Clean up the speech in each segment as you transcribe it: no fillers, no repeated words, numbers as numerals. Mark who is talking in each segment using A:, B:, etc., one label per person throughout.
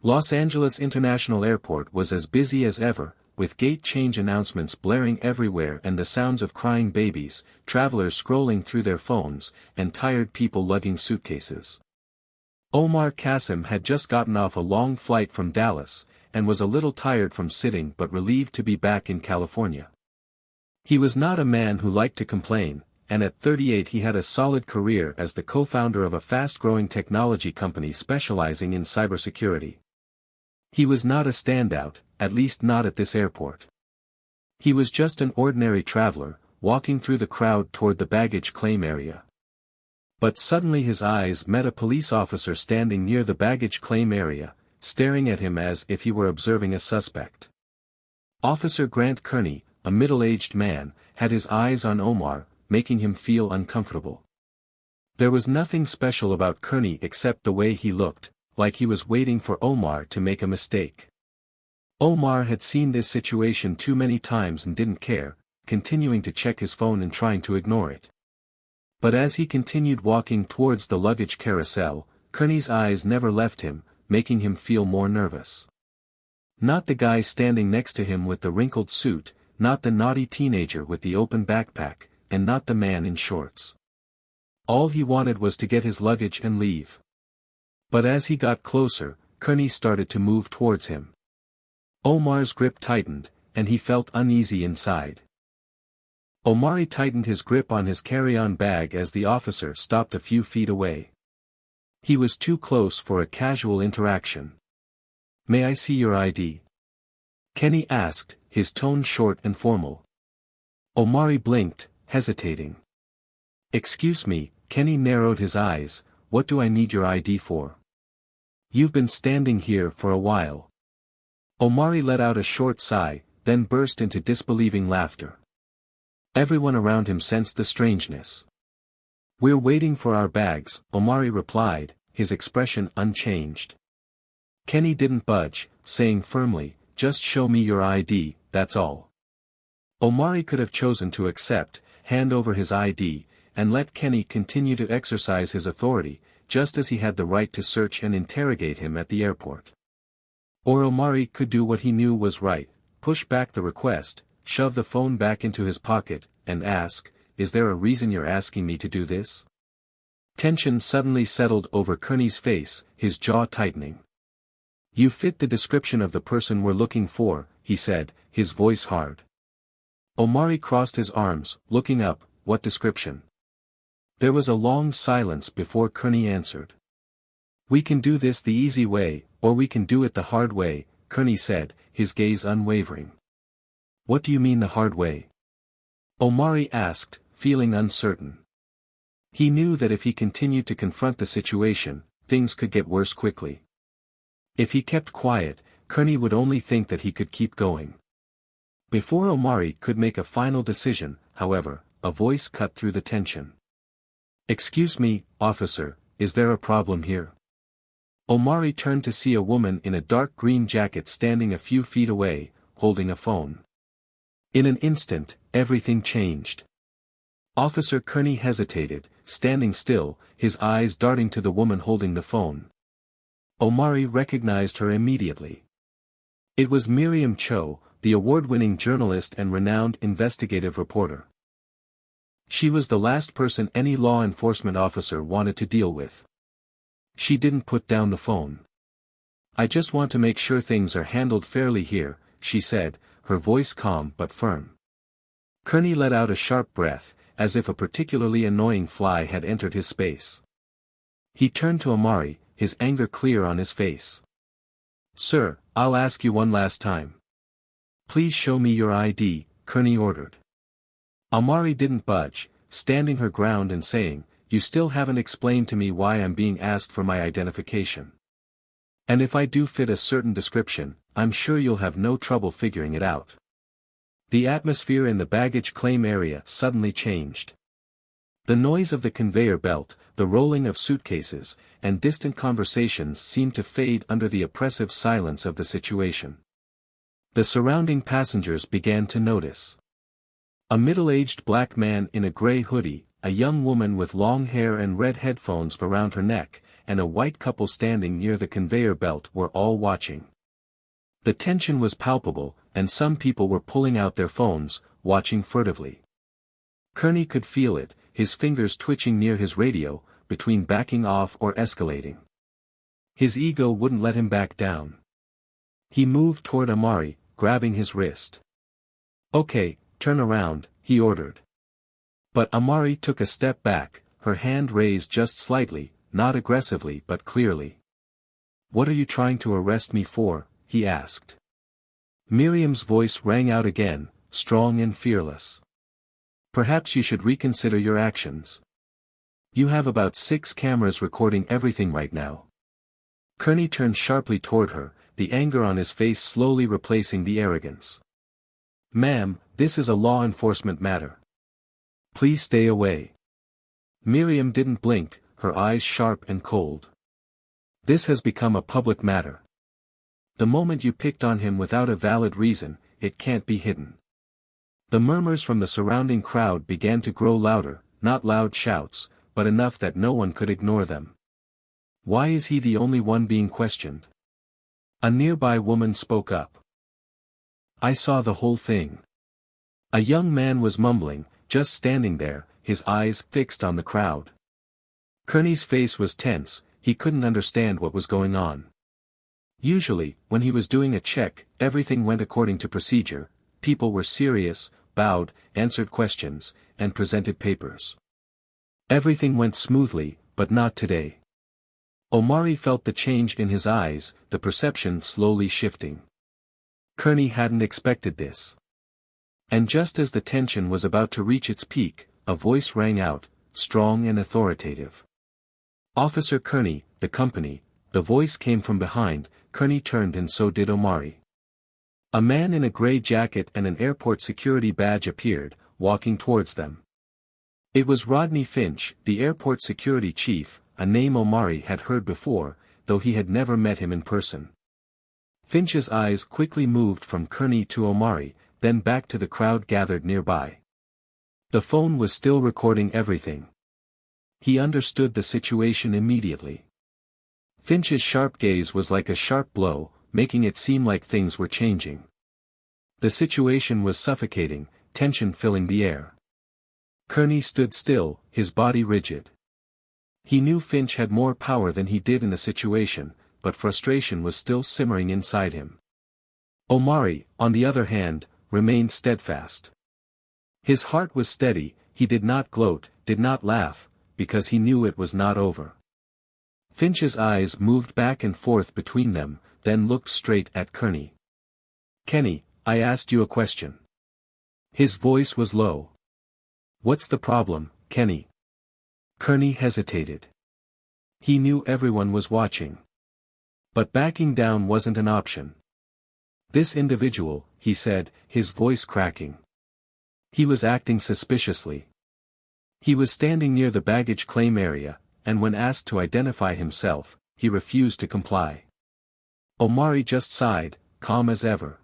A: Los Angeles International Airport was as busy as ever, with gate change announcements blaring everywhere and the sounds of crying babies, travelers scrolling through their phones, and tired people lugging suitcases. Omar Qasim had just gotten off a long flight from Dallas, and was a little tired from sitting but relieved to be back in California. He was not a man who liked to complain, and at 38 he had a solid career as the co-founder of a fast-growing technology company specializing in cybersecurity. He was not a standout, at least not at this airport. He was just an ordinary traveler, walking through the crowd toward the baggage claim area. But suddenly his eyes met a police officer standing near the baggage claim area, staring at him as if he were observing a suspect. Officer Grant Kearney, a middle-aged man, had his eyes on Omar, making him feel uncomfortable. There was nothing special about Kearney except the way he looked, like he was waiting for Omar to make a mistake. Omar had seen this situation too many times and didn't care, continuing to check his phone and trying to ignore it. But as he continued walking towards the luggage carousel, Kearney's eyes never left him, making him feel more nervous. Not the guy standing next to him with the wrinkled suit, not the naughty teenager with the open backpack, and not the man in shorts. All he wanted was to get his luggage and leave. But as he got closer, Kearney started to move towards him. Omar's grip tightened, and he felt uneasy inside. Omar tightened his grip on his carry-on bag as the officer stopped a few feet away. He was too close for a casual interaction. "May I see your ID?" Kenny asked, his tone short and formal. Omar blinked, hesitating. "Excuse me," Kenny narrowed his eyes, "what do I need your ID for? You've been standing here for a while." Omar let out a short sigh, then burst into disbelieving laughter. Everyone around him sensed the strangeness. "We're waiting for our bags," Omar replied, his expression unchanged. Kenny didn't budge, saying firmly, "Just show me your ID, that's all." Omar could have chosen to accept, hand over his ID, and let Kenny continue to exercise his authority, just as he had the right to search and interrogate him at the airport. Or Omar could do what he knew was right, push back the request, shove the phone back into his pocket, and ask, "Is there a reason you're asking me to do this?" Tension suddenly settled over Kearney's face, his jaw tightening. "You fit the description of the person we're looking for," he said, his voice hard. Omar crossed his arms, looking up. "What description?" There was a long silence before Kearney answered. "We can do this the easy way, or we can do it the hard way," Kearney said, his gaze unwavering. "What do you mean the hard way?" Omar asked, feeling uncertain. He knew that if he continued to confront the situation, things could get worse quickly. If he kept quiet, Kearney would only think that he could keep going. Before Omar could make a final decision, however, a voice cut through the tension. "Excuse me, officer, is there a problem here?" Omar turned to see a woman in a dark green jacket standing a few feet away, holding a phone. In an instant, everything changed. Officer Kearney hesitated, standing still, his eyes darting to the woman holding the phone. Omar recognized her immediately. It was Miriam Cho, the award-winning journalist and renowned investigative reporter. She was the last person any law enforcement officer wanted to deal with. She didn't put down the phone. "I just want to make sure things are handled fairly here," she said, her voice calm but firm. Kearney let out a sharp breath, as if a particularly annoying fly had entered his space. He turned to Omar, his anger clear on his face. "Sir, I'll ask you one last time. Please show me your ID," Kearney ordered. Omar didn't budge, standing her ground and saying, "You still haven't explained to me why I'm being asked for my identification. And if I do fit a certain description, I'm sure you'll have no trouble figuring it out." The atmosphere in the baggage claim area suddenly changed. The noise of the conveyor belt, the rolling of suitcases, and distant conversations seemed to fade under the oppressive silence of the situation. The surrounding passengers began to notice. A middle-aged black man in a gray hoodie, a young woman with long hair and red headphones around her neck, and a white couple standing near the conveyor belt were all watching. The tension was palpable, and some people were pulling out their phones, watching furtively. Kearney could feel it, his fingers twitching near his radio, between backing off or escalating. His ego wouldn't let him back down. He moved toward Amari, grabbing his wrist. "Okay, turn around," he ordered. But Amari took a step back, her hand raised just slightly, not aggressively but clearly. "What are you trying to arrest me for?" he asked. Miriam's voice rang out again, strong and fearless. "Perhaps you should reconsider your actions. You have about 6 cameras recording everything right now." Kearney turned sharply toward her, the anger on his face slowly replacing the arrogance. "Ma'am, this is a law enforcement matter. Please stay away." Miriam didn't blink, her eyes sharp and cold. "This has become a public matter. The moment you picked on him without a valid reason, it can't be hidden." The murmurs from the surrounding crowd began to grow louder, not loud shouts, but enough that no one could ignore them. "Why is he the only one being questioned?" A nearby woman spoke up. "I saw the whole thing." A young man was mumbling, just standing there, his eyes fixed on the crowd. Kearney's face was tense, he couldn't understand what was going on. Usually, when he was doing a check, everything went according to procedure, people were serious, bowed, answered questions, and presented papers. Everything went smoothly, but not today. Omari felt the change in his eyes, the perception slowly shifting. Kearney hadn't expected this. And just as the tension was about to reach its peak, a voice rang out, strong and authoritative. "Officer Kearney, the company." The voice came from behind. Kearney turned and so did Omari. A man in a gray jacket and an airport security badge appeared, walking towards them. It was Rodney Finch, the airport security chief, a name Omari had heard before, though he had never met him in person. Finch's eyes quickly moved from Kearney to Omari, then back to the crowd gathered nearby. The phone was still recording everything. He understood the situation immediately. Finch's sharp gaze was like a sharp blow, making it seem like things were changing. The situation was suffocating, tension filling the air. Kearney stood still, his body rigid. He knew Finch had more power than he did in the situation, but frustration was still simmering inside him. Omari, on the other hand, remained steadfast. His heart was steady, he did not gloat, did not laugh, because he knew it was not over. Finch's eyes moved back and forth between them, then looked straight at Kearney. "Kenny, I asked you a question." His voice was low. "What's the problem, Kenny?" Kearney hesitated. He knew everyone was watching. But backing down wasn't an option. "This individual," he said, his voice cracking. He was acting suspiciously. He was standing near the baggage claim area, and when asked to identify himself, he refused to comply. Omari just sighed, calm as ever.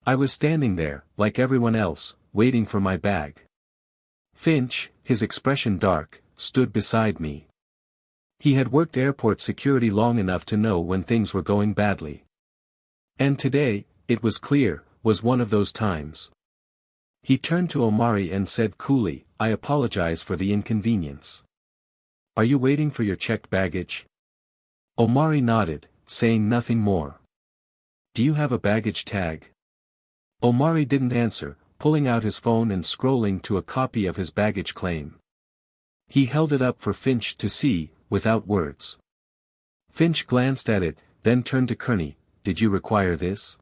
A: "I was standing there, like everyone else, waiting for my bag. Finch, his expression dark, stood beside me. He had worked airport security long enough to know when things were going badly. And today, it was clear, was one of those times." He turned to Omari and said coolly, "I apologize for the inconvenience. Are you waiting for your checked baggage?" Omari nodded, saying nothing more. "Do you have a baggage tag?" Omari didn't answer, pulling out his phone and scrolling to a copy of his baggage claim. He held it up for Finch to see, without words. Finch glanced at it, then turned to Kearney. "Did you require this?"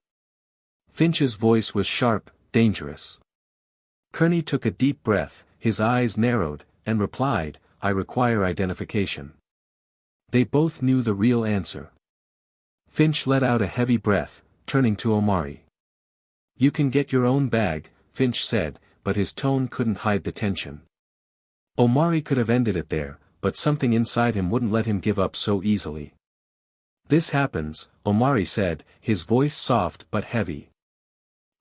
A: Finch's voice was sharp, dangerous. Kearney took a deep breath, his eyes narrowed, and replied, "I require identification." They both knew the real answer. Finch let out a heavy breath, turning to Omari. "You can get your own bag," Finch said, but his tone couldn't hide the tension. Omari could have ended it there, but something inside him wouldn't let him give up so easily. "This happens," Omari said, his voice soft but heavy.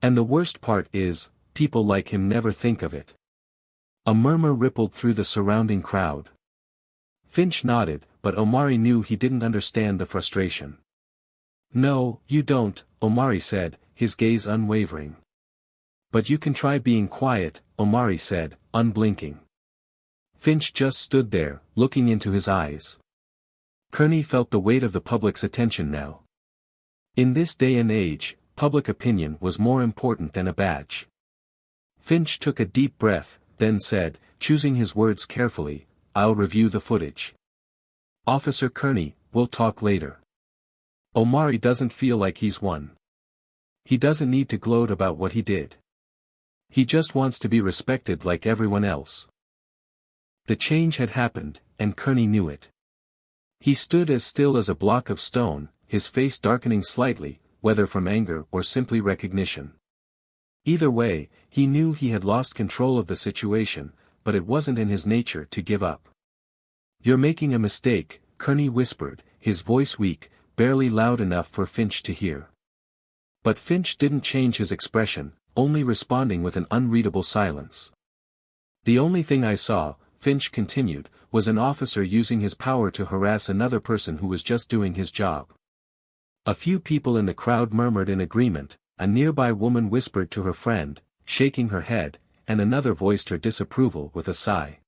A: "And the worst part is, people like him never think of it." A murmur rippled through the surrounding crowd. Finch nodded, but Omari knew he didn't understand the frustration. "No, you don't," Omari said, his gaze unwavering. "But you can try being quiet," Omari said, unblinking. Finch just stood there, looking into his eyes. Kearney felt the weight of the public's attention now. In this day and age, public opinion was more important than a badge. Finch took a deep breath, then said, choosing his words carefully, "I'll review the footage. Officer Kearney, we'll talk later." Omari doesn't feel like he's won. He doesn't need to gloat about what he did. He just wants to be respected like everyone else. The change had happened, and Kearney knew it. He stood as still as a block of stone, his face darkening slightly, whether from anger or simply recognition. Either way, he knew he had lost control of the situation, but it wasn't in his nature to give up. "You're making a mistake," Kearney whispered, his voice weak, barely loud enough for Finch to hear. But Finch didn't change his expression, only responding with an unreadable silence. "The only thing I saw," Finch continued, "was an officer using his power to harass another person who was just doing his job." A few people in the crowd murmured in agreement, a nearby woman whispered to her friend, shaking her head, and another voiced her disapproval with a sigh.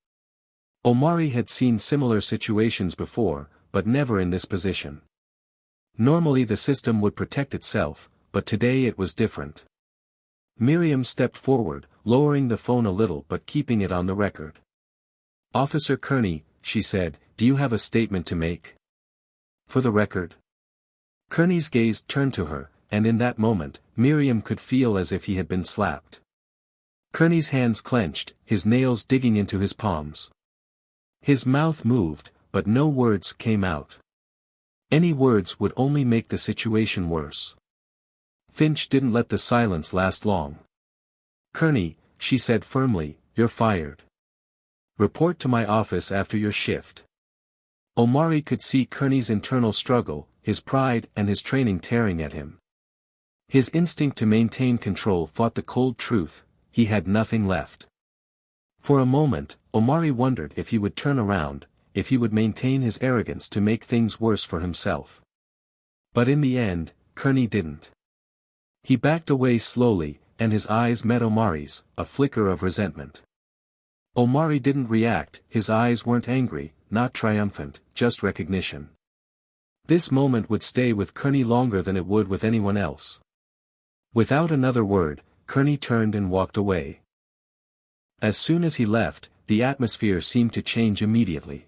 A: Omari had seen similar situations before, but never in this position. Normally the system would protect itself, but today it was different. Miriam stepped forward, lowering the phone a little but keeping it on the record. "Officer Kearney," she said, "do you have a statement to make? For the record?" Kearney's gaze turned to her, and in that moment, Miriam could feel as if he had been slapped. Kearney's hands clenched, his nails digging into his palms. His mouth moved, but no words came out. Any words would only make the situation worse. Finch didn't let the silence last long. "Kearney," she said firmly, "you're fired. Report to my office after your shift." Omari could see Kearney's internal struggle, his pride and his training tearing at him. His instinct to maintain control fought the cold truth, he had nothing left. For a moment, Omari wondered if he would turn around, if he would maintain his arrogance to make things worse for himself. But in the end, Kearney didn't. He backed away slowly, and his eyes met Omari's, a flicker of resentment. Omari didn't react, his eyes weren't angry, not triumphant, just recognition. This moment would stay with Kearney longer than it would with anyone else. Without another word, Kearney turned and walked away. As soon as he left, the atmosphere seemed to change immediately.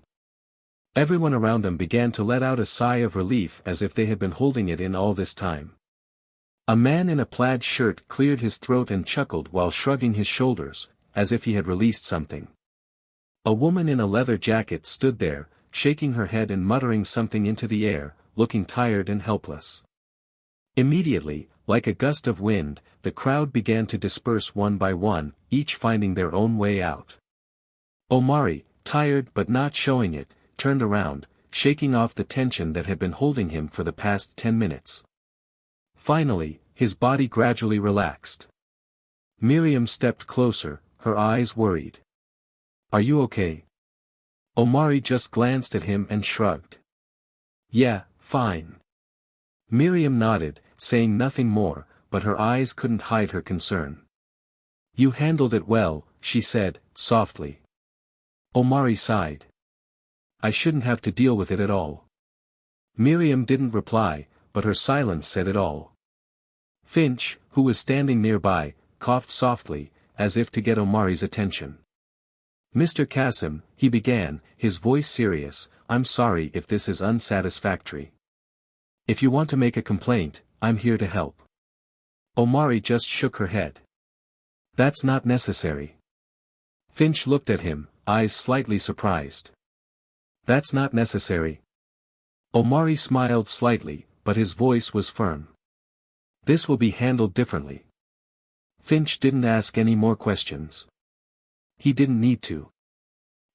A: Everyone around them began to let out a sigh of relief as if they had been holding it in all this time. A man in a plaid shirt cleared his throat and chuckled while shrugging his shoulders, as if he had released something. A woman in a leather jacket stood there, shaking her head and muttering something into the air, looking tired and helpless. Immediately, like a gust of wind, the crowd began to disperse one by one, each finding their own way out. Omari, tired but not showing it, turned around, shaking off the tension that had been holding him for the past 10 minutes. Finally, his body gradually relaxed. Miriam stepped closer, her eyes worried. "Are you okay?" Omari just glanced at him and shrugged. "Yeah, fine." Miriam nodded, saying nothing more, but her eyes couldn't hide her concern. "You handled it well," she said, softly. Omari sighed. "I shouldn't have to deal with it at all." Miriam didn't reply, but her silence said it all. Finch, who was standing nearby, coughed softly, as if to get Omari's attention. "Mr. Qasim," he began, his voice serious, "I'm sorry if this is unsatisfactory. If you want to make a complaint, I'm here to help." Omari just shook her head. "That's not necessary." Finch looked at him, eyes slightly surprised. "That's not necessary." Omari smiled slightly, but his voice was firm. "This will be handled differently." Finch didn't ask any more questions. He didn't need to.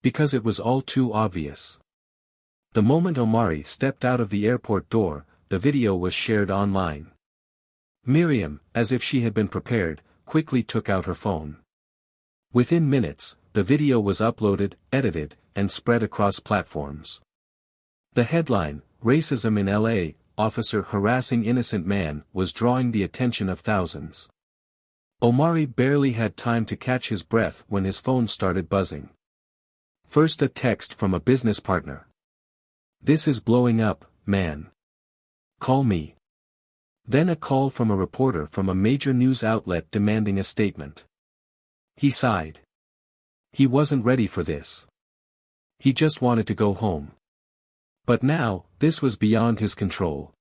A: Because it was all too obvious. The moment Omari stepped out of the airport door, the video was shared online. Miriam, as if she had been prepared, quickly took out her phone. Within minutes, the video was uploaded, edited, and spread across platforms. The headline, Racism in LA, Officer Harassing Innocent Man, was drawing the attention of thousands. Omari barely had time to catch his breath when his phone started buzzing. First a text from a business partner. "This is blowing up, man. Call me." Then a call from a reporter from a major news outlet demanding a statement. He sighed. He wasn't ready for this. He just wanted to go home. But now, this was beyond his control.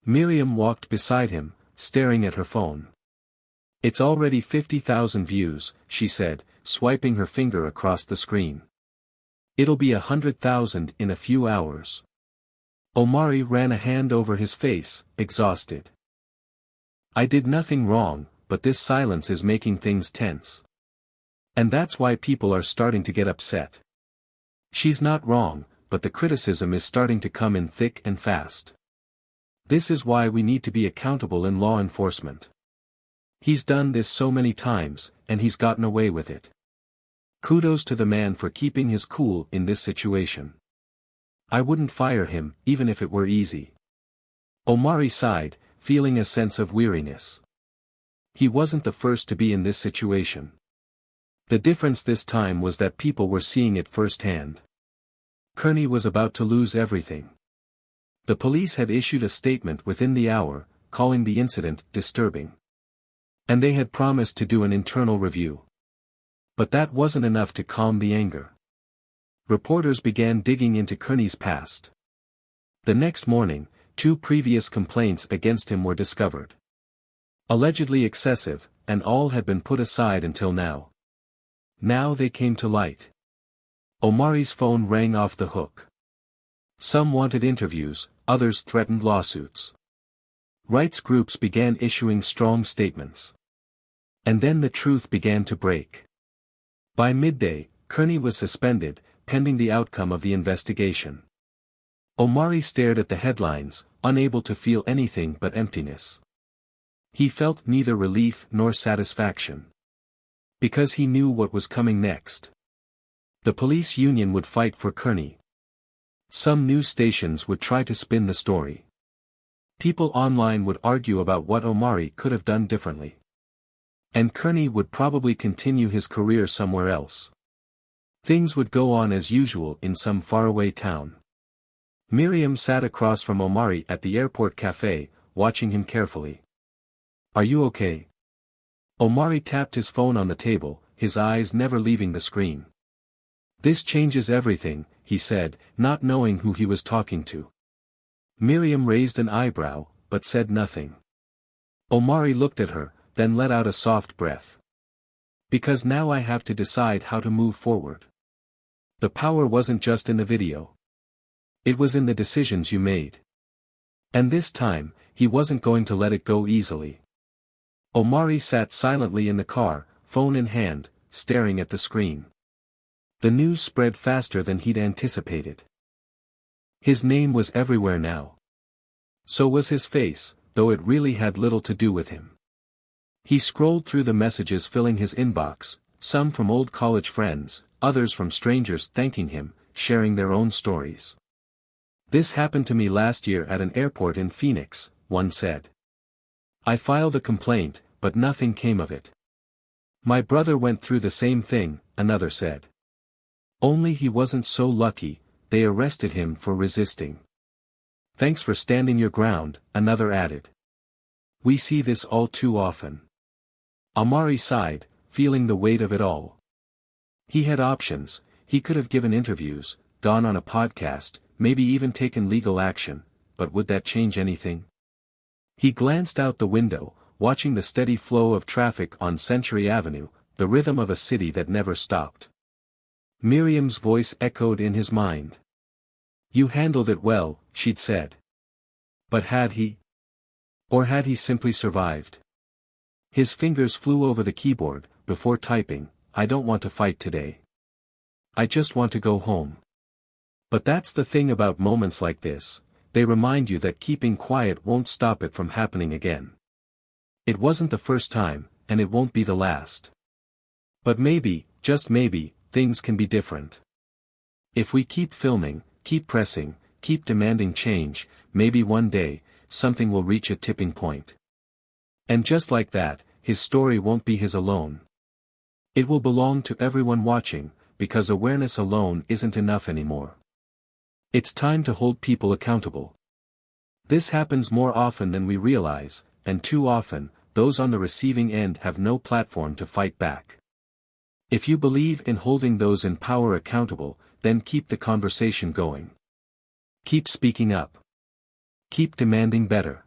A: Miriam walked beside him, staring at her phone. "It's already 50,000 views," she said, swiping her finger across the screen. "It'll be 100,000 in a few hours." Omari ran a hand over his face, exhausted. "I did nothing wrong, but this silence is making things tense. And that's why people are starting to get upset. She's not wrong, but the criticism is starting to come in thick and fast. This is why we need to be accountable in law enforcement. He's done this so many times, and he's gotten away with it. Kudos to the man for keeping his cool in this situation. I wouldn't fire him, even if it were easy." Omari sighed, feeling a sense of weariness. He wasn't the first to be in this situation. The difference this time was that people were seeing it firsthand. Kearney was about to lose everything. The police had issued a statement within the hour, calling the incident disturbing. And they had promised to do an internal review. But that wasn't enough to calm the anger. Reporters began digging into Kearney's past. The next morning, 2 previous complaints against him were discovered. Allegedly excessive, and all had been put aside until now. Now they came to light. Omari's phone rang off the hook. Some wanted interviews, others threatened lawsuits. Rights groups began issuing strong statements. And then the truth began to break. By midday, Kearney was suspended, pending the outcome of the investigation. Omari stared at the headlines, unable to feel anything but emptiness. He felt neither relief nor satisfaction. Because he knew what was coming next. The police union would fight for Kearney. Some news stations would try to spin the story. People online would argue about what Omari could have done differently. And Kearney would probably continue his career somewhere else. Things would go on as usual in some faraway town. Miriam sat across from Omari at the airport cafe, watching him carefully. "Are you okay?" Omari tapped his phone on the table, his eyes never leaving the screen. "This changes everything," he said, not knowing who he was talking to. Miriam raised an eyebrow, but said nothing. Omari looked at her, then let out a soft breath. "Because now I have to decide how to move forward. The power wasn't just in the video. It was in the decisions you made. And this time, he wasn't going to let it go easily." Omari sat silently in the car, phone in hand, staring at the screen. The news spread faster than he'd anticipated. His name was everywhere now. So was his face, though it really had little to do with him. He scrolled through the messages filling his inbox, some from old college friends, others from strangers thanking him, sharing their own stories. "This happened to me last year at an airport in Phoenix," one said. "I filed a complaint, but nothing came of it. My brother went through the same thing," another said. "Only he wasn't so lucky, they arrested him for resisting." "Thanks for standing your ground," another added. "We see this all too often." Omari sighed, feeling the weight of it all. He had options. He could have given interviews, gone on a podcast, maybe even taken legal action, but would that change anything? He glanced out the window, watching the steady flow of traffic on Century Avenue, the rhythm of a city that never stopped. Miriam's voice echoed in his mind. "You handled it well," she'd said. But had he? Or had he simply survived? His fingers flew over the keyboard, before typing, "I don't want to fight today. I just want to go home." But that's the thing about moments like this, they remind you that keeping quiet won't stop it from happening again. It wasn't the first time, and it won't be the last. But maybe, just maybe, things can be different. If we keep filming, keep pressing, keep demanding change, maybe one day, something will reach a tipping point. And just like that, his story won't be his alone. It will belong to everyone watching, because awareness alone isn't enough anymore. It's time to hold people accountable. This happens more often than we realize, and too often, those on the receiving end have no platform to fight back. If you believe in holding those in power accountable, then keep the conversation going. Keep speaking up. Keep demanding better.